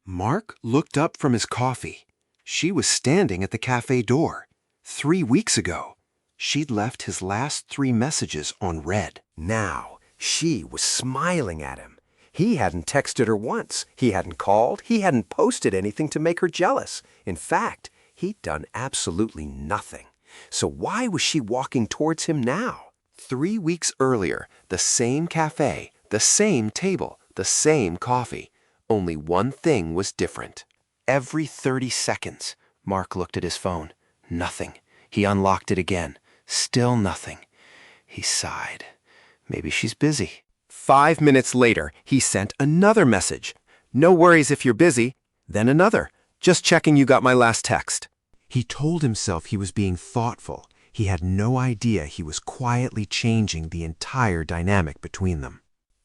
Mark looked up from his coffee. She was standing at the cafe door. 3 weeks ago, she'd left his last 3 messages on read. Now, she was smiling at him. He hadn't texted her once. He hadn't called. He hadn't posted anything to make her jealous. In fact, he'd done absolutely nothing. So why was she walking towards him now? 3 weeks earlier, the same cafe, the same table, the same coffee. Only one thing was different. Every 30 seconds, Mark looked at his phone. Nothing. He unlocked it again. Still nothing. He sighed. Maybe she's busy. 5 minutes later, he sent another message. No worries if you're busy. Then another. Just checking you got my last text. He told himself he was being thoughtful. He had no idea he was quietly changing the entire dynamic between them.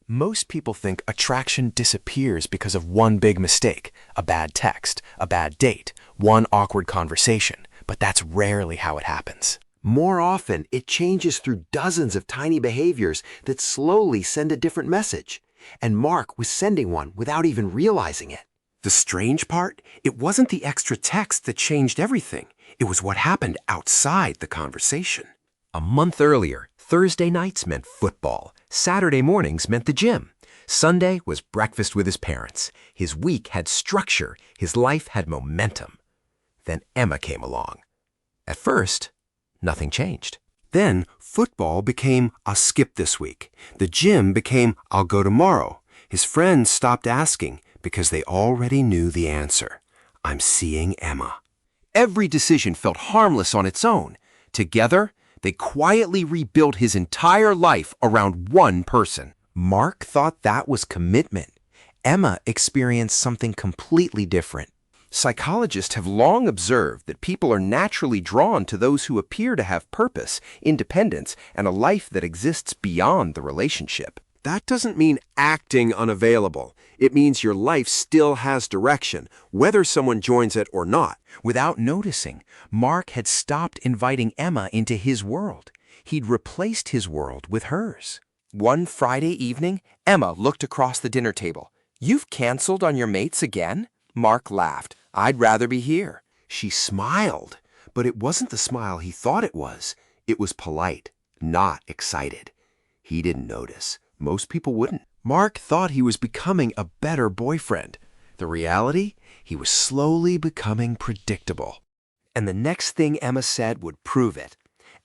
Most people think attraction disappears because of one big mistake, a bad text, a bad date, one awkward conversation, but that's rarely how it happens. More often, it changes through dozens of tiny behaviors that slowly send a different message. And Mark was sending one without even realizing it. The strange part, it wasn't the extra text that changed everything. It was what happened outside the conversation. A month earlier, Thursday nights meant football. Saturday mornings meant the gym. Sunday was breakfast with his parents. His week had structure. His life had momentum. Then Emma came along. At first, nothing changed. Then football became, I'll skip this week. The gym became, I'll go tomorrow. His friends stopped asking because they already knew the answer. I'm seeing Emma. Every decision felt harmless on its own. Together, they quietly rebuilt his entire life around one person. Mark thought that was commitment. Emma experienced something completely different. Psychologists have long observed that people are naturally drawn to those who appear to have purpose, independence, and a life that exists beyond the relationship. That doesn't mean acting unavailable. It means your life still has direction, whether someone joins it or not. Without noticing, Mark had stopped inviting Emma into his world. He'd replaced his world with hers. One Friday evening, Emma looked across the dinner table. "You've canceled on your mates again?" Mark laughed. "I'd rather be here." She smiled, but it wasn't the smile he thought it was. It was polite, not excited. He didn't notice. Most people wouldn't. Mark thought he was becoming a better boyfriend. The reality? He was slowly becoming predictable. And the next thing Emma said would prove it.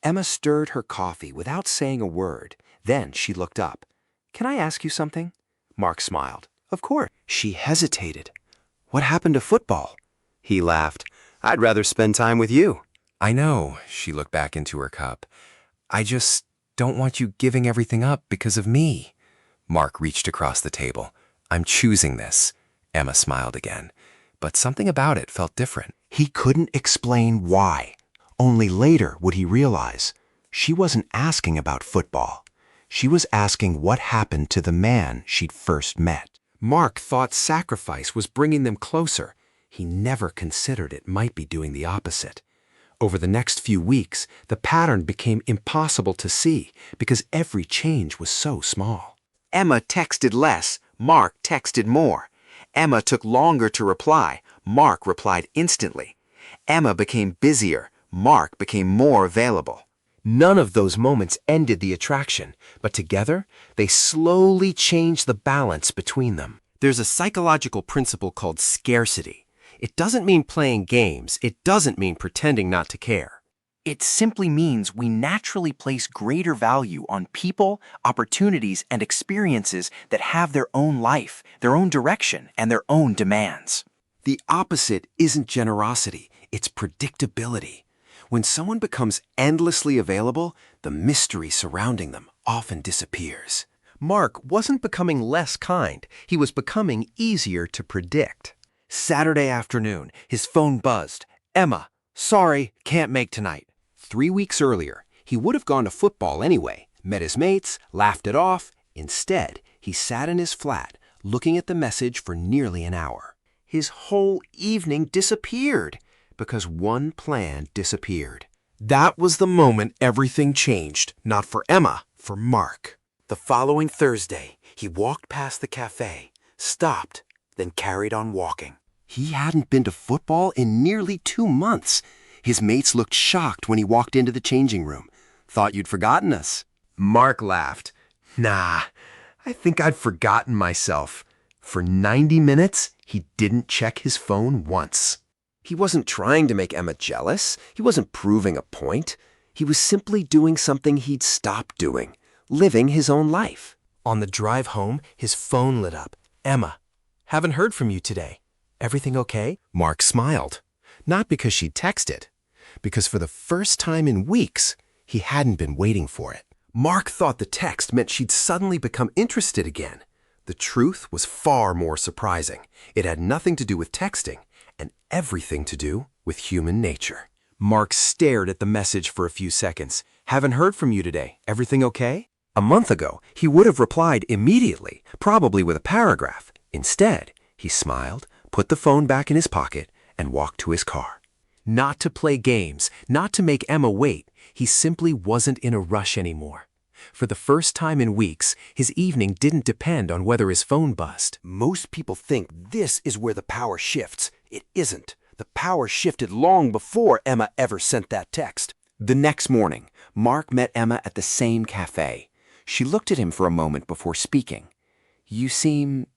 Emma stirred her coffee without saying a word. Then she looked up. "Can I ask you something?" Mark smiled. "Of course." She hesitated. "What happened to football?" He laughed. "I'd rather spend time with you." "I know," she looked back into her cup. "I just don't want you giving everything up because of me." Mark reached across the table. "I'm choosing this." Emma smiled again. But something about it felt different. He couldn't explain why. Only later would he realize. She wasn't asking about football. She was asking what happened to the man she'd first met. Mark thought sacrifice was bringing them closer. He never considered it might be doing the opposite. Over the next few weeks, the pattern became impossible to see because every change was so small. Emma texted less, Mark texted more. Emma took longer to reply, Mark replied instantly. Emma became busier, Mark became more available. None of those moments ended the attraction, but together, they slowly changed the balance between them. There's a psychological principle called scarcity. It doesn't mean playing games. It doesn't mean pretending not to care. It simply means we naturally place greater value on people, opportunities, and experiences that have their own life, their own direction, and their own demands. The opposite isn't generosity, it's predictability. When someone becomes endlessly available, the mystery surrounding them often disappears. Mark wasn't becoming less kind. He was becoming easier to predict. Saturday afternoon, his phone buzzed. "Emma, sorry, can't make tonight." 3 weeks earlier, he would have gone to football anyway, met his mates, laughed it off. Instead, he sat in his flat, looking at the message for nearly an hour. His whole evening disappeared because one plan disappeared. That was the moment everything changed, not for Emma, for Mark. The following Thursday, he walked past the cafe, stopped, then carried on walking. He hadn't been to football in nearly 2 months. His mates looked shocked when he walked into the changing room. Thought you'd forgotten us. Mark laughed. Nah, I think I'd forgotten myself. For 90 minutes, he didn't check his phone once. He wasn't trying to make Emma jealous. He wasn't proving a point. He was simply doing something he'd stopped doing, living his own life. On the drive home, his phone lit up. Emma, haven't heard from you today. Everything okay? Mark smiled. Not because she'd texted, because for the first time in weeks, he hadn't been waiting for it. Mark thought the text meant she'd suddenly become interested again. The truth was far more surprising. It had nothing to do with texting and everything to do with human nature. Mark stared at the message for a few seconds. Haven't heard from you today. Everything okay? A month ago, he would have replied immediately, probably with a paragraph. Instead, he smiled, put the phone back in his pocket, and walked to his car. Not to play games, not to make Emma wait. He simply wasn't in a rush anymore. For the first time in weeks, his evening didn't depend on whether his phone buzzed. Most people think this is where the power shifts. It isn't. The power shifted long before Emma ever sent that text. The next morning, Mark met Emma at the same cafe. She looked at him for a moment before speaking. You seem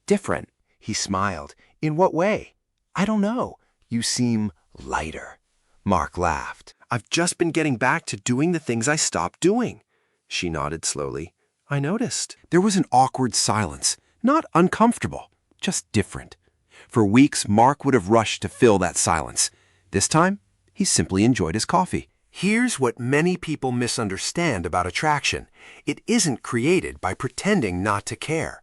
different. He smiled. In what way? I don't know. You seem lighter. Mark laughed. I've just been getting back to doing the things I stopped doing. She nodded slowly. I noticed. There was an awkward silence. Not uncomfortable, just different. For weeks, Mark would have rushed to fill that silence. This time, he simply enjoyed his coffee. Here's what many people misunderstand about attraction. It isn't created by pretending not to care.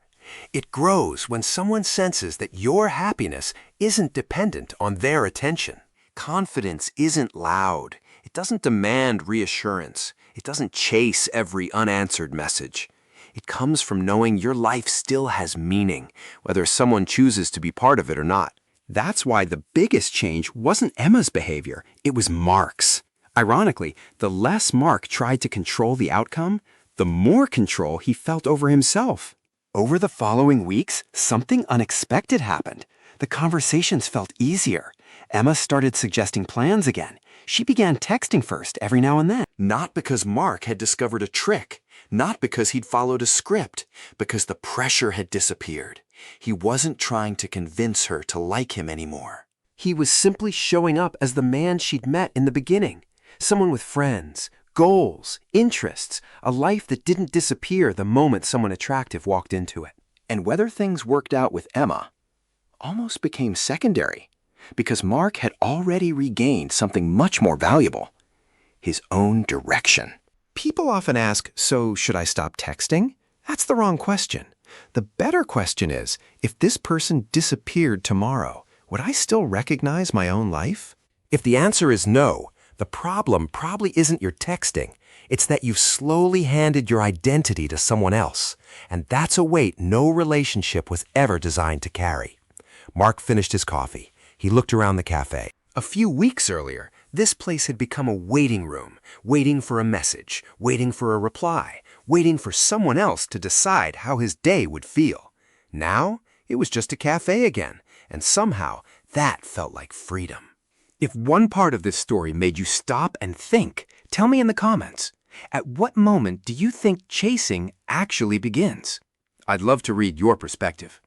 It grows when someone senses that your happiness isn't dependent on their attention. Confidence isn't loud. It doesn't demand reassurance. It doesn't chase every unanswered message. It comes from knowing your life still has meaning, whether someone chooses to be part of it or not. That's why the biggest change wasn't Emma's behavior, it was Mark's. Ironically, the less Mark tried to control the outcome, the more control he felt over himself. Over the following weeks, something unexpected happened. The conversations felt easier. Emma started suggesting plans again. She began texting first every now and then. Not because Mark had discovered a trick. Not because he'd followed a script. Because the pressure had disappeared. He wasn't trying to convince her to like him anymore. He was simply showing up as the man she'd met in the beginning. Someone with friends, goals, interests, a life that didn't disappear the moment someone attractive walked into it. And whether things worked out with Emma almost became secondary, because Mark had already regained something much more valuable, his own direction. People often ask, so should I stop texting? That's the wrong question. The better question is, if this person disappeared tomorrow, would I still recognize my own life? If the answer is no, the problem probably isn't your texting. It's that you've slowly handed your identity to someone else, and that's a weight no relationship was ever designed to carry. Mark finished his coffee. He looked around the cafe. A few weeks earlier, this place had become a waiting room, waiting for a message, waiting for a reply, waiting for someone else to decide how his day would feel. Now, it was just a cafe again, and somehow that felt like freedom. If one part of this story made you stop and think, tell me in the comments. At what moment do you think chasing actually begins? I'd love to read your perspective.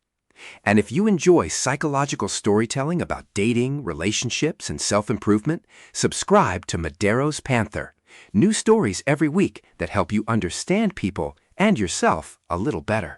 And if you enjoy psychological storytelling about dating, relationships, and self-improvement, subscribe to Madero's Panther. New stories every week that help you understand people and yourself a little better.